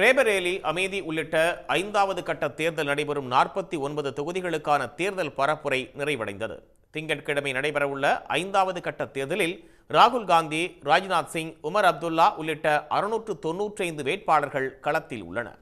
ரேபரேலி, அமேதி உள்ளிட்ட 5வது கட்ட தேர்தல் நடைபெறும் 49 தொகுதிகளுக்கான தேர்தல் பரப்புரை நிறைவடைந்தது. திங்கட்கிழமை நடைபெறவுள்ள 5வது கட்ட தேர்தலில் ராகுல் காந்தி, ராஜ்நாத் சிங், உமர் அப்துல்லா உள்ளிட்ட 695 வேட்பாளர்கள் களத்தில் உள்ளனர்.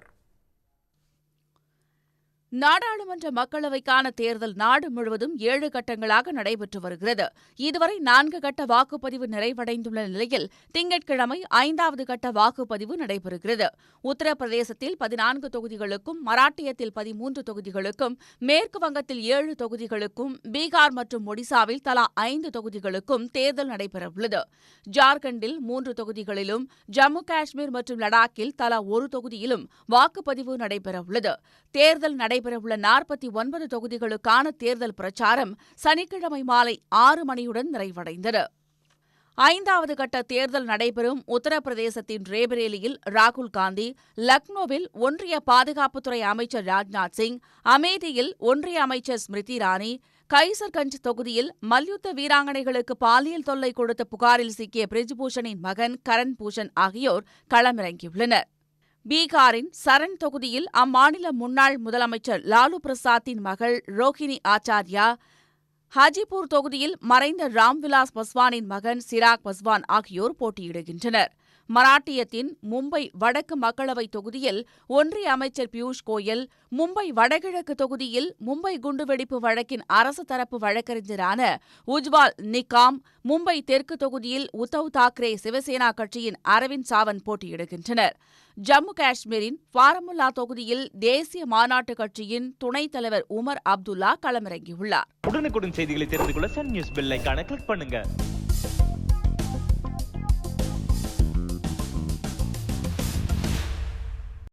நாடாளுமன்ற மக்களவைக்கான தேர்தல் நாடு முழுவதும் 7 கட்டங்களாக நடைபெற்று வருகிறது. இதுவரை 4 கட்ட வாக்குப்பதிவு நிறைவடைந்துள்ள நிலையில் திங்கட்கிழமை 5வது கட்ட வாக்குப்பதிவு நடைபெறுகிறது. உத்தரப்பிரதேசத்தில் 14 தொகுதிகளுக்கும், மராட்டியத்தில் 13 தொகுதிகளுக்கும், மேற்கு வங்கத்தில் 7 தொகுதிகளுக்கும், பீகார் மற்றும் ஒடிசாவில் தலா 5 தொகுதிகளுக்கும் தேர்தல் நடைபெறவுள்ளது. ஜார்க்கண்டில் 3 தொகுதிகளிலும், ஜம்மு காஷ்மீர் மற்றும் லடாக்கில் தலா 1 தொகுதியிலும் வாக்குப்பதிவு நடைபெறவுள்ளது. தேர்தல் நடைபெறவுள்ள 49 தொகுதிகளுக்கான தேர்தல் பிரச்சாரம் சனிக்கிழமை மாலை 6 மணியுடன் நிறைவடைந்தது. 5வது கட்ட தேர்தல் நடைபெறும் உத்தரப்பிரதேசத்தின் ரேபரேலியில் ராகுல் காந்தி, லக்னோவில் ஒன்றிய பாதுகாப்புத்துறை அமைச்சர் ராஜ்நாத் சிங், அமேதியில் ஒன்றிய அமைச்சர் ஸ்மிருதி இரானி, கைசர்கஞ்ச் தொகுதியில் மல்யுத்த வீராங்கனைகளுக்கு பாலியல் தொல்லை கொடுத்த புகாரில் சிக்கிய பிரிஜ்பூஷனின் மகன் கரண் பூஷன் ஆகியோர் களமிறங்கியுள்ளனர். பீகாரின் சரண் தொகுதியில் அம்மாநில முன்னாள் முதலமைச்சர் லாலு பிரசாத்தின் மகள் ரோஹிணி ஆச்சார்யா, ஹாஜிபூர் தொகுதியில் மறைந்த ராம்விலாஸ் பஸ்வானின் மகன் சிராக் பஸ்வான் ஆகியோர் போட்டியிடுகின்றனர். மராட்டியத்தின் மும்பை வடக்கு மக்களவைத் தொகுதியில் ஒன்றிய அமைச்சர் பியூஷ் கோயல், மும்பை வடகிழக்கு தொகுதியில் மும்பை குண்டுவெடிப்பு வழக்கின் அரசு தரப்பு வழக்கறிஞரான உஜ்வால் நிகாம், மும்பை தெற்கு தொகுதியில் உத்தவ் தாக்கரே சிவசேனா கட்சியின் அரவிந்த் சாவந்த் போட்டியிடுகின்றனர். ஜம்மு காஷ்மீரின் பாரமுல்லா தொகுதியில் தேசிய மாநாட்டுக் கட்சியின் துணைத் தலைவர் உமர் அப்துல்லா களமிறங்கியுள்ளார். உடனுக்குடன் செய்திகளை தெரிந்து கொள்ள சன் நியூஸ் பெல் ஐகானை கிளிக் பண்ணுங்க.